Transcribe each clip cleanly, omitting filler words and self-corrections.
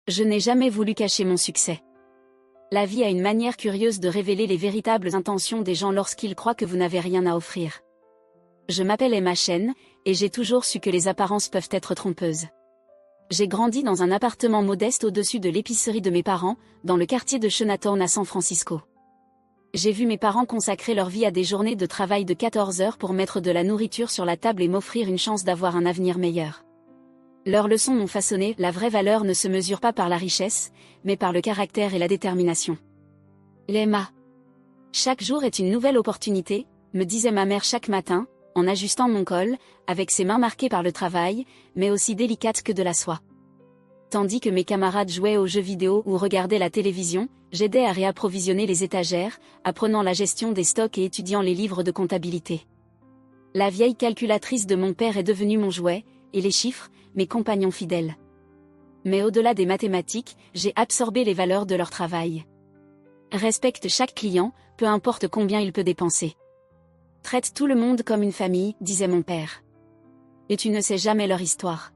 Je n'ai jamais voulu cacher mon succès. La vie a une manière curieuse de révéler les véritables intentions des gens lorsqu'ils croient que vous n'avez rien à offrir. Je m'appelle Emma Chen, et j'ai toujours su que les apparences peuvent être trompeuses. J'ai grandi dans un appartement modeste au-dessus de l'épicerie de mes parents, dans le quartier de Chinatown à San Francisco. J'ai vu mes parents consacrer leur vie à des journées de travail de 14 heures pour mettre de la nourriture sur la table et m'offrir une chance d'avoir un avenir meilleur. Leurs leçons m'ont façonné. La vraie valeur ne se mesure pas par la richesse, mais par le caractère et la détermination. Emma. Chaque jour est une nouvelle opportunité, me disait ma mère chaque matin, en ajustant mon col, avec ses mains marquées par le travail, mais aussi délicates que de la soie. Tandis que mes camarades jouaient aux jeux vidéo ou regardaient la télévision, j'aidais à réapprovisionner les étagères, apprenant la gestion des stocks et étudiant les livres de comptabilité. La vieille calculatrice de mon père est devenue mon jouet, et les chiffres, mes compagnons fidèles. Mais au-delà des mathématiques, j'ai absorbé les valeurs de leur travail. Respecte chaque client, peu importe combien il peut dépenser. Traite tout le monde comme une famille, disait mon père. Et tu ne sais jamais leur histoire.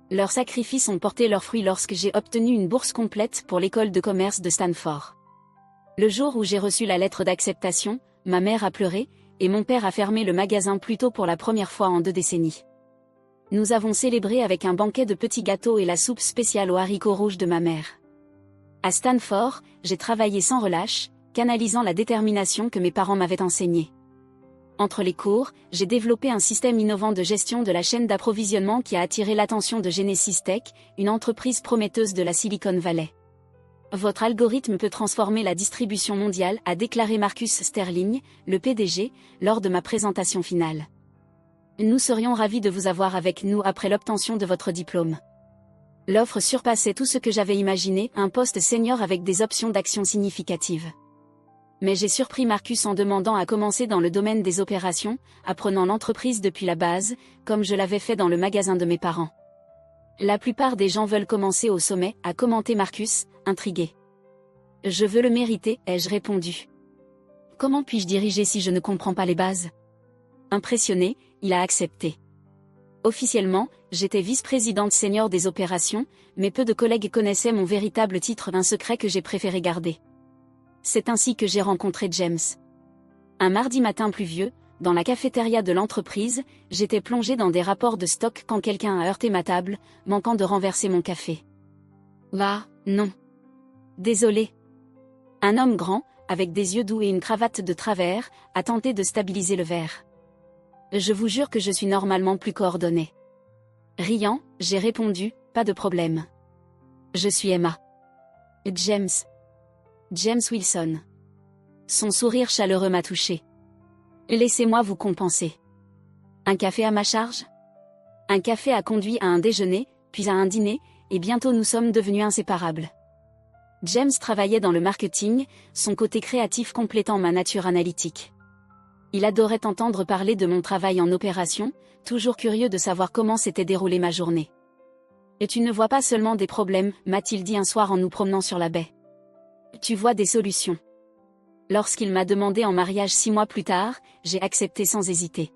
Leurs sacrifices ont porté leurs fruits lorsque j'ai obtenu une bourse complète pour l'école de commerce de Stanford. Le jour où j'ai reçu la lettre d'acceptation, ma mère a pleuré, et mon père a fermé le magasin plus tôt pour la première fois en 2 décennies. Nous avons célébré avec un banquet de petits gâteaux et la soupe spéciale aux haricots rouges de ma mère. À Stanford, j'ai travaillé sans relâche, canalisant la détermination que mes parents m'avaient enseignée. Entre les cours, j'ai développé un système innovant de gestion de la chaîne d'approvisionnement qui a attiré l'attention de Genesis Tech, une entreprise prometteuse de la Silicon Valley. Votre algorithme peut transformer la distribution mondiale, a déclaré Marcus Sterling, le PDG, lors de ma présentation finale. Nous serions ravis de vous avoir avec nous après l'obtention de votre diplôme. L'offre surpassait tout ce que j'avais imaginé, un poste senior avec des options d'action significatives. Mais j'ai surpris Marcus en demandant à commencer dans le domaine des opérations, apprenant l'entreprise depuis la base, comme je l'avais fait dans le magasin de mes parents. La plupart des gens veulent commencer au sommet, a commenté Marcus, intrigué. Je veux le mériter, ai-je répondu. Comment puis-je diriger si je ne comprends pas les bases? Impressionné, il a accepté. Officiellement, j'étais vice-présidente senior des opérations, mais peu de collègues connaissaient mon véritable titre, un secret que j'ai préféré garder. C'est ainsi que j'ai rencontré James. Un mardi matin pluvieux, dans la cafétéria de l'entreprise, j'étais plongé dans des rapports de stock quand quelqu'un a heurté ma table, manquant de renverser mon café. Ah, non. Désolé. Un homme grand, avec des yeux doux et une cravate de travers, a tenté de stabiliser le verre. Je vous jure que je suis normalement plus coordonnée. Riant, j'ai répondu, pas de problème. Je suis Emma. James Wilson. Son sourire chaleureux m'a touché. Laissez-moi vous compenser. Un café à ma charge? Un café a conduit à un déjeuner, puis à un dîner, et bientôt nous sommes devenus inséparables. James travaillait dans le marketing, son côté créatif complétant ma nature analytique. Il adorait entendre parler de mon travail en opération, toujours curieux de savoir comment s'était déroulée ma journée. Et tu ne vois pas seulement des problèmes, m'a-t-il dit un soir en nous promenant sur la baie. Tu vois des solutions. Lorsqu'il m'a demandé en mariage 6 mois plus tard, j'ai accepté sans hésiter.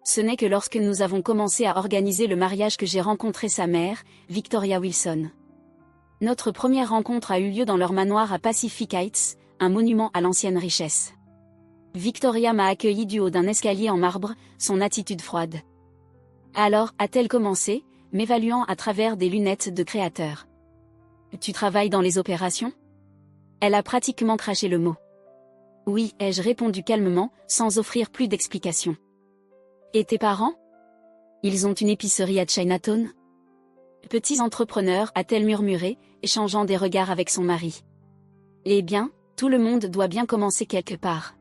Ce n'est que lorsque nous avons commencé à organiser le mariage que j'ai rencontré sa mère, Victoria Wilson. Notre première rencontre a eu lieu dans leur manoir à Pacific Heights, un monument à l'ancienne richesse. Victoria m'a accueilli du haut d'un escalier en marbre, son attitude froide. Alors, a-t-elle commencé, m'évaluant à travers des lunettes de créateur. Tu travailles dans les opérations? Elle a pratiquement craché le mot. Oui, ai-je répondu calmement, sans offrir plus d'explications. Et tes parents? Ils ont une épicerie à Chinatown? Petits entrepreneurs, a-t-elle murmuré, échangeant des regards avec son mari. Eh bien, tout le monde doit bien commencer quelque part.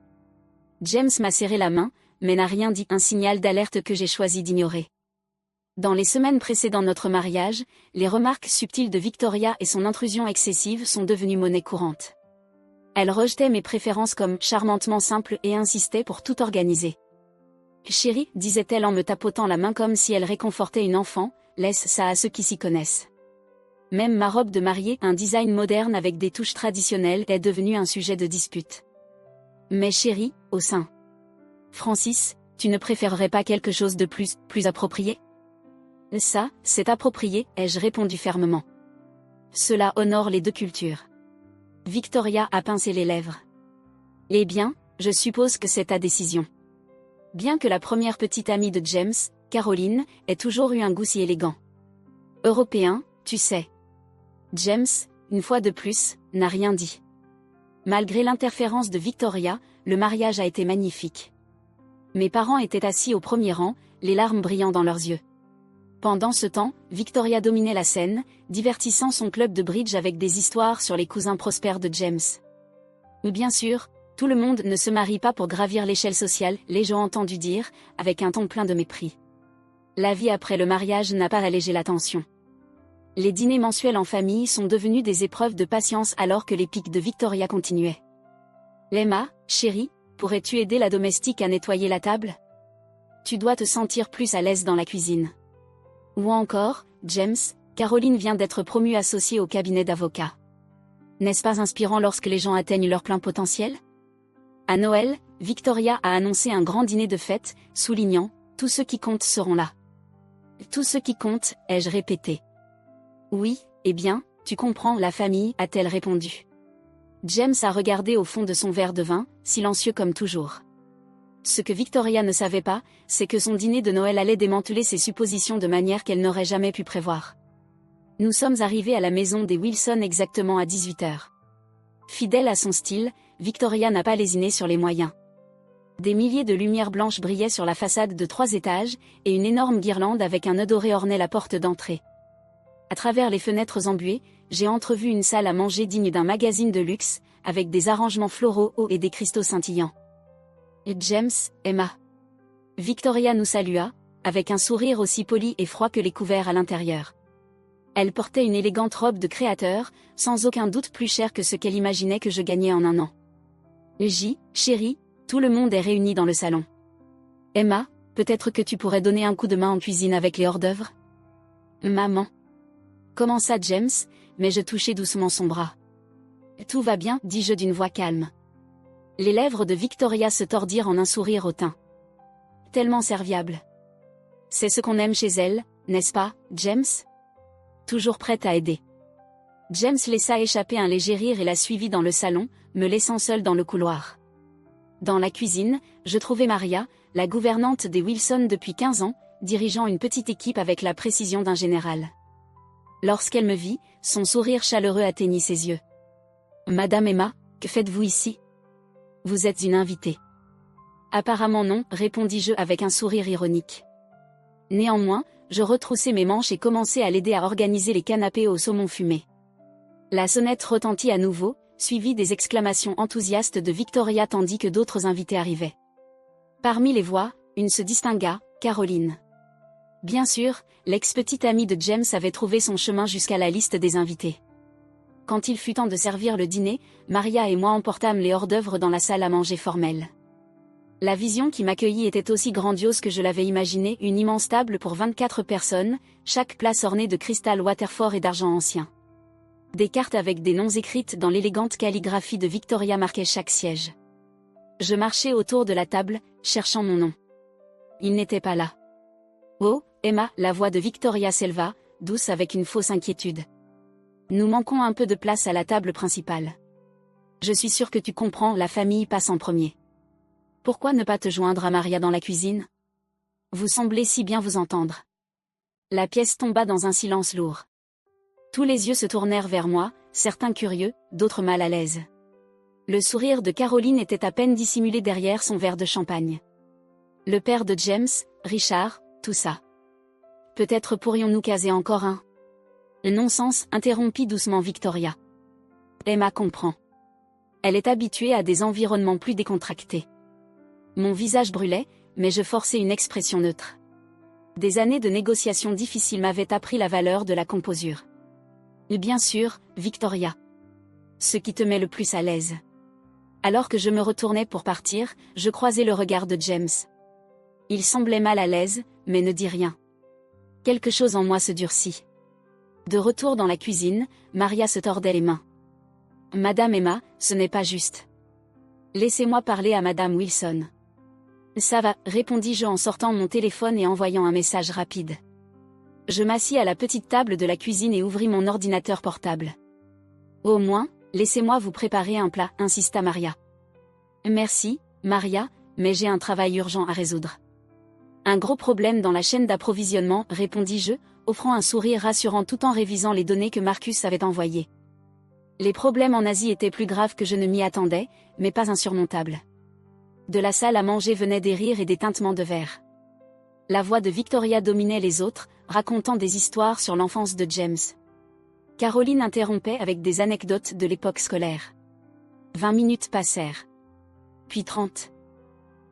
James m'a serré la main, mais n'a rien dit, un signal d'alerte que j'ai choisi d'ignorer. Dans les semaines précédant notre mariage, les remarques subtiles de Victoria et son intrusion excessive sont devenues monnaie courante. Elle rejetait mes préférences comme charmantement simples et insistait pour tout organiser. Chérie, disait-elle en me tapotant la main comme si elle réconfortait une enfant, laisse ça à ceux qui s'y connaissent. Même ma robe de mariée, un design moderne avec des touches traditionnelles, est devenue un sujet de dispute. Mais chérie, au sein. Francis, tu ne préférerais pas quelque chose de plus approprié? Ça, c'est approprié, ai-je répondu fermement. Cela honore les deux cultures. Victoria a pincé les lèvres. Eh bien, je suppose que c'est ta décision. Bien que la première petite amie de James, Caroline, ait toujours eu un goût si élégant. Européen, tu sais. James, une fois de plus, n'a rien dit. Malgré l'interférence de Victoria, le mariage a été magnifique. Mes parents étaient assis au premier rang, les larmes brillant dans leurs yeux. Pendant ce temps, Victoria dominait la scène, divertissant son club de bridge avec des histoires sur les cousins prospères de James. Mais bien sûr, tout le monde ne se marie pas pour gravir l'échelle sociale, l'ai-je entendu dire, avec un ton plein de mépris. La vie après le mariage n'a pas allégé la tension. Les dîners mensuels en famille sont devenus des épreuves de patience alors que les pics de Victoria continuaient. Emma, chérie, pourrais-tu aider la domestique à nettoyer la table? Tu dois te sentir plus à l'aise dans la cuisine. Ou encore, James, Caroline vient d'être promue associée au cabinet d'avocats. N'est-ce pas inspirant lorsque les gens atteignent leur plein potentiel? À Noël, Victoria a annoncé un grand dîner de fête, soulignant « Tous ceux qui comptent seront là ». Tous ceux qui comptent, ai-je répété. Oui, eh bien, tu comprends, la famille, a-t-elle répondu. James a regardé au fond de son verre de vin, silencieux comme toujours. Ce que Victoria ne savait pas, c'est que son dîner de Noël allait démanteler ses suppositions de manière qu'elle n'aurait jamais pu prévoir. Nous sommes arrivés à la maison des Wilson exactement à 18h. Fidèle à son style, Victoria n'a pas lésiné sur les moyens. Des milliers de lumières blanches brillaient sur la façade de 3 étages, et une énorme guirlande avec un nœud doré ornait la porte d'entrée. À travers les fenêtres embuées, j'ai entrevu une salle à manger digne d'un magazine de luxe, avec des arrangements floraux hauts et des cristaux scintillants. Et James, Emma. Victoria nous salua, avec un sourire aussi poli et froid que les couverts à l'intérieur. Elle portait une élégante robe de créateur, sans aucun doute plus chère que ce qu'elle imaginait que je gagnais en un an. Chérie, tout le monde est réuni dans le salon. Emma, peut-être que tu pourrais donner un coup de main en cuisine avec les hors-d'œuvre? Maman. Commença James, mais je touchai doucement son bras. Tout va bien, dis-je d'une voix calme. Les lèvres de Victoria se tordirent en un sourire hautain. Tellement serviable. C'est ce qu'on aime chez elle, n'est-ce pas, James? Toujours prête à aider. James laissa échapper un léger rire et la suivit dans le salon, me laissant seule dans le couloir. Dans la cuisine, je trouvai Maria, la gouvernante des Wilson depuis 15 ans, dirigeant une petite équipe avec la précision d'un général. Lorsqu'elle me vit, son sourire chaleureux atteignit ses yeux. « Madame Emma, que faites-vous ici? Vous êtes une invitée. » Apparemment non, répondis-je avec un sourire ironique. Néanmoins, je retroussai mes manches et commençai à l'aider à organiser les canapés au saumon fumé. La sonnette retentit à nouveau, suivie des exclamations enthousiastes de Victoria tandis que d'autres invités arrivaient. Parmi les voix, une se distingua, Caroline. Bien sûr, l'ex-petite amie de James avait trouvé son chemin jusqu'à la liste des invités. Quand il fut temps de servir le dîner, Maria et moi emportâmes les hors-d'œuvre dans la salle à manger formelle. La vision qui m'accueillit était aussi grandiose que je l'avais imaginé, une immense table pour 24 personnes, chaque place ornée de cristal Waterford et d'argent ancien. Des cartes avec des noms écrites dans l'élégante calligraphie de Victoria marquaient chaque siège. Je marchais autour de la table, cherchant mon nom. Il n'était pas là. Oh, Emma, la voix de Victoria s'éleva, douce avec une fausse inquiétude. Nous manquons un peu de place à la table principale. Je suis sûre que tu comprends, la famille passe en premier. Pourquoi ne pas te joindre à Maria dans la cuisine? Vous semblez si bien vous entendre. La pièce tomba dans un silence lourd. Tous les yeux se tournèrent vers moi, certains curieux, d'autres mal à l'aise. Le sourire de Caroline était à peine dissimulé derrière son verre de champagne. Le père de James, Richard, tout ça. Peut-être pourrions-nous caser encore un. Non-sens, interrompit doucement Victoria. Emma comprend. Elle est habituée à des environnements plus décontractés. Mon visage brûlait, mais je forçai une expression neutre. Des années de négociations difficiles m'avaient appris la valeur de la composure. Et bien sûr, Victoria. Ce qui te met le plus à l'aise. Alors que je me retournais pour partir, je croisai le regard de James. Il semblait mal à l'aise, mais ne dit rien. Quelque chose en moi se durcit. De retour dans la cuisine, Maria se tordait les mains. Madame Emma, ce n'est pas juste. Laissez-moi parler à Madame Wilson. Ça va, répondis-je en sortant mon téléphone et envoyant un message rapide. Je m'assis à la petite table de la cuisine et ouvris mon ordinateur portable. Au moins, laissez-moi vous préparer un plat, insista Maria. Merci, Maria, mais j'ai un travail urgent à résoudre. Un gros problème dans la chaîne d'approvisionnement, répondis-je, offrant un sourire rassurant tout en révisant les données que Marcus avait envoyées. Les problèmes en Asie étaient plus graves que je ne m'y attendais, mais pas insurmontables. De la salle à manger venaient des rires et des tintements de verre. La voix de Victoria dominait les autres, racontant des histoires sur l'enfance de James. Caroline interrompait avec des anecdotes de l'époque scolaire. 20 minutes passèrent. Puis 30.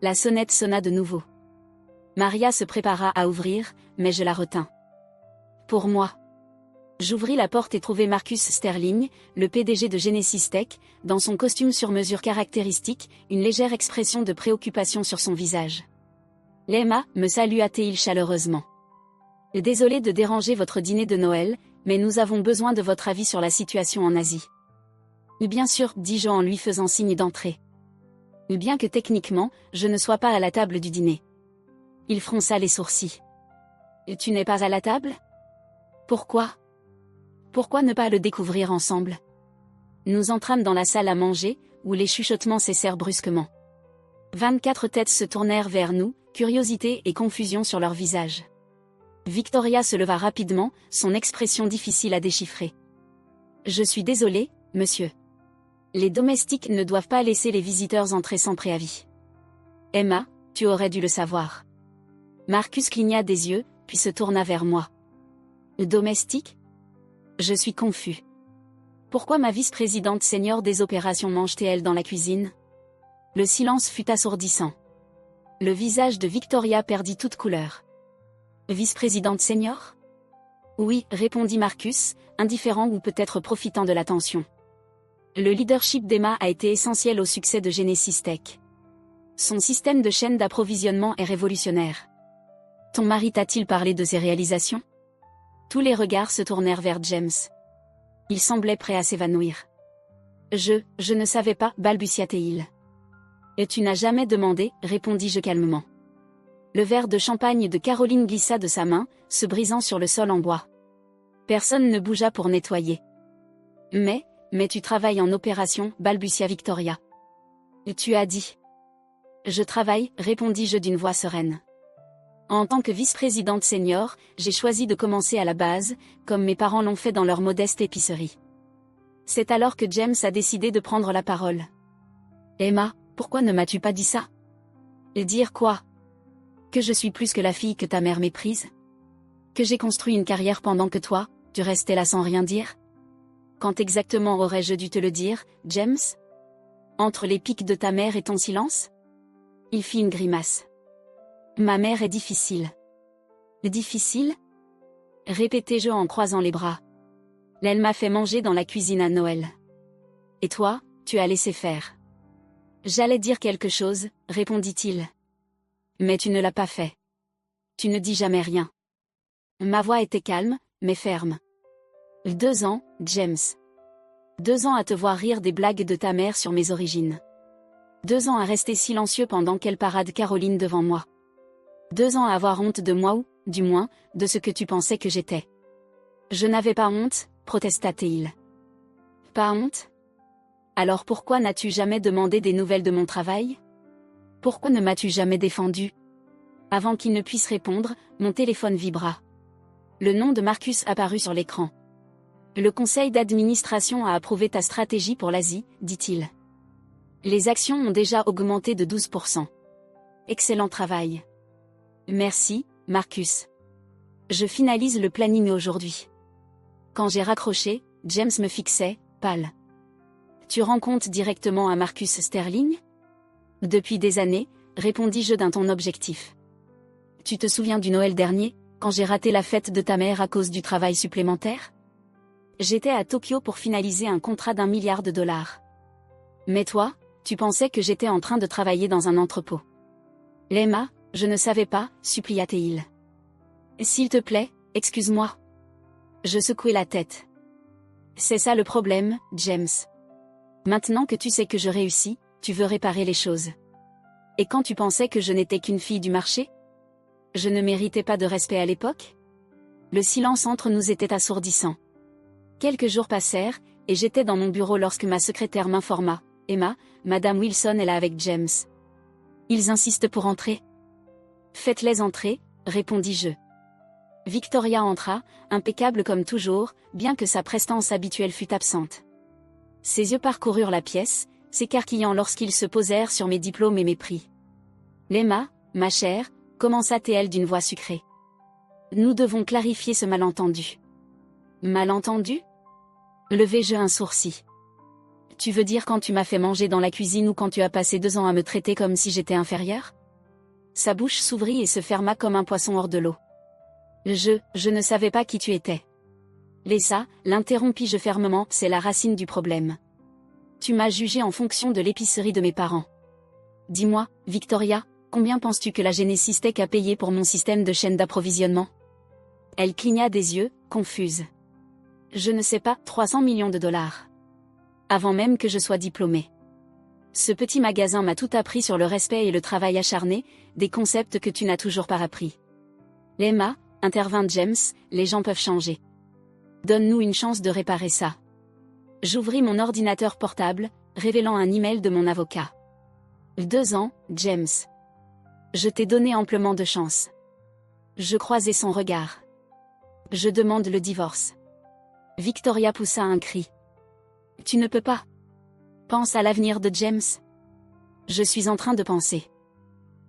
La sonnette sonna de nouveau. Maria se prépara à ouvrir, mais je la retins. Pour moi. J'ouvris la porte et trouvai Marcus Sterling, le PDG de Genesis Tech, dans son costume sur mesure caractéristique, une légère expression de préoccupation sur son visage. Emma, me salua-t-il chaleureusement. Désolé de déranger votre dîner de Noël, mais nous avons besoin de votre avis sur la situation en Asie. Bien sûr, dis-je en lui faisant signe d'entrer. Bien que techniquement, je ne sois pas à la table du dîner. Il fronça les sourcils. Tu n'es pas à la table? Pourquoi? Pourquoi ne pas le découvrir ensemble? Nous entrâmes dans la salle à manger, où les chuchotements cessèrent brusquement. 24 têtes se tournèrent vers nous, curiosité et confusion sur leurs visages. Victoria se leva rapidement, son expression difficile à déchiffrer. Je suis désolée, monsieur. Les domestiques ne doivent pas laisser les visiteurs entrer sans préavis. Emma, tu aurais dû le savoir. Marcus cligna des yeux, puis se tourna vers moi. Domestique? Je suis confus. Pourquoi ma vice-présidente senior des opérations mange-t-elle dans la cuisine? Le silence fut assourdissant. Le visage de Victoria perdit toute couleur. Vice-présidente senior? Oui, répondit Marcus, indifférent ou peut-être profitant de l'attention. Le leadership d'Emma a été essentiel au succès de Genesis Tech. Son système de chaîne d'approvisionnement est révolutionnaire. Ton mari t'a-t-il parlé de ses réalisations? Tous les regards se tournèrent vers James. Il semblait prêt à s'évanouir. Je ne savais pas, balbutia-t-il. Et tu n'as jamais demandé, répondis-je calmement. Le verre de champagne de Caroline glissa de sa main, se brisant sur le sol en bois. Personne ne bougea pour nettoyer. Mais tu travailles en opération, balbutia Victoria. Tu as dit. Je travaille, répondis-je d'une voix sereine. En tant que vice-présidente senior, j'ai choisi de commencer à la base, comme mes parents l'ont fait dans leur modeste épicerie. C'est alors que James a décidé de prendre la parole. Emma, pourquoi ne m'as-tu pas dit ça? Et dire quoi? Que je suis plus que la fille que ta mère méprise? Que j'ai construit une carrière pendant que toi, tu restais là sans rien dire? Quand exactement aurais-je dû te le dire, James? Entre les pics de ta mère et ton silence? Il fit une grimace. Ma mère est difficile. Difficile? Répétai-je en croisant les bras. Elle m'a fait manger dans la cuisine à Noël. Et toi, tu as laissé faire. J'allais dire quelque chose, répondit-il. Mais tu ne l'as pas fait. Tu ne dis jamais rien. Ma voix était calme, mais ferme. 2 ans, James. 2 ans à te voir rire des blagues de ta mère sur mes origines. 2 ans à rester silencieux pendant qu'elle parade Caroline devant moi. 2 ans à avoir honte de moi ou, du moins, de ce que tu pensais que j'étais. Je n'avais pas honte, protesta-t-il. Pas honte? Alors pourquoi n'as-tu jamais demandé des nouvelles de mon travail? Pourquoi ne m'as-tu jamais défendu? Avant qu'il ne puisse répondre, mon téléphone vibra. Le nom de Marcus apparut sur l'écran. Le conseil d'administration a approuvé ta stratégie pour l'Asie, dit-il. Les actions ont déjà augmenté de 12%. Excellent travail. Merci, Marcus. Je finalise le planning aujourd'hui. Quand j'ai raccroché, James me fixait, pâle. Tu rends compte directement à Marcus Sterling? Depuis des années, répondis-je d'un ton objectif. Tu te souviens du Noël dernier, quand j'ai raté la fête de ta mère à cause du travail supplémentaire? J'étais à Tokyo pour finaliser un contrat d'1 milliard de dollars. Mais toi, tu pensais que j'étais en train de travailler dans un entrepôt. Emma, je ne savais pas, supplia-t-il. S'il te plaît, excuse-moi. Je secouai la tête. C'est ça le problème, James. Maintenant que tu sais que je réussis, tu veux réparer les choses. Et quand tu pensais que je n'étais qu'une fille du marché? Je ne méritais pas de respect à l'époque? Le silence entre nous était assourdissant. Quelques jours passèrent, et j'étais dans mon bureau lorsque ma secrétaire m'informa. « Emma, Madame Wilson est là avec James. Ils insistent pour entrer. » « Faites-les entrer, répondis-je. Victoria entra, impeccable comme toujours, bien que sa prestance habituelle fût absente. Ses yeux parcoururent la pièce, s'écarquillant lorsqu'ils se posèrent sur mes diplômes et mes prix. « Emma, ma chère, » commença-t-elle d'une voix sucrée. « Nous devons clarifier ce malentendu. » « Malentendu » Levai-je un sourcil. « Tu veux dire quand tu m'as fait manger dans la cuisine ou quand tu as passé 2 ans à me traiter comme si j'étais inférieure ?» Sa bouche s'ouvrit et se ferma comme un poisson hors de l'eau. Je ne savais pas qui tu étais. Lisa, l'interrompis-je fermement, c'est la racine du problème. Tu m'as jugé en fonction de l'épicerie de mes parents. Dis-moi, Victoria, combien penses-tu que la Genesis Tech a payé pour mon système de chaîne d'approvisionnement? Elle cligna des yeux, confuse. Je ne sais pas, 300 millions de dollars. Avant même que je sois diplômée. Ce petit magasin m'a tout appris sur le respect et le travail acharné, des concepts que tu n'as toujours pas appris. Emma, intervint James, les gens peuvent changer. Donne-nous une chance de réparer ça. J'ouvris mon ordinateur portable, révélant un email de mon avocat. 2 ans, James. Je t'ai donné amplement de chance. Je croisai son regard. Je demande le divorce. Victoria poussa un cri. Tu ne peux pas. Pense à l'avenir de James. Je suis en train de penser.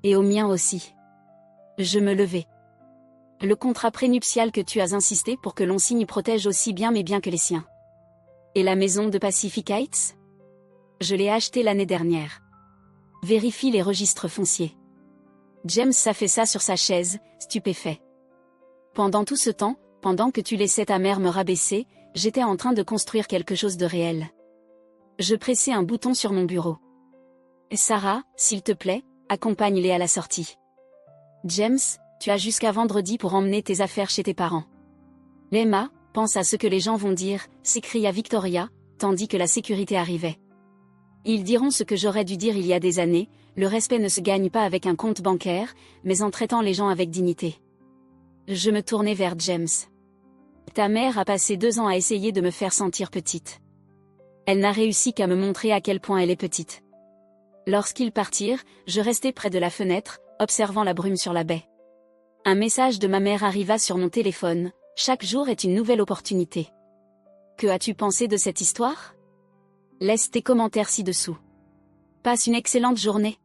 Et au mien aussi. Je me levai. Le contrat prénuptial que tu as insisté pour que l'on signe protège aussi bien mes biens que les siens. Et la maison de Pacific Heights? Je l'ai achetée l'année dernière. Vérifie les registres fonciers. James s'affaissa sur sa chaise, stupéfait. Pendant tout ce temps, pendant que tu laissais ta mère me rabaisser, j'étais en train de construire quelque chose de réel. Je pressai un bouton sur mon bureau. Sarah, s'il te plaît, accompagne-les à la sortie. James, tu as jusqu'à vendredi pour emmener tes affaires chez tes parents. Emma, pense à ce que les gens vont dire, s'écria Victoria, tandis que la sécurité arrivait. Ils diront ce que j'aurais dû dire il y a des années, le respect ne se gagne pas avec un compte bancaire, mais en traitant les gens avec dignité. Je me tournai vers James. Ta mère a passé 2 ans à essayer de me faire sentir petite. Elle n'a réussi qu'à me montrer à quel point elle est petite. Lorsqu'ils partirent, je restai près de la fenêtre, observant la brume sur la baie. Un message de ma mère arriva sur mon téléphone, chaque jour est une nouvelle opportunité. Que as-tu pensé de cette histoire? Laisse tes commentaires ci-dessous. Passe une excellente journée.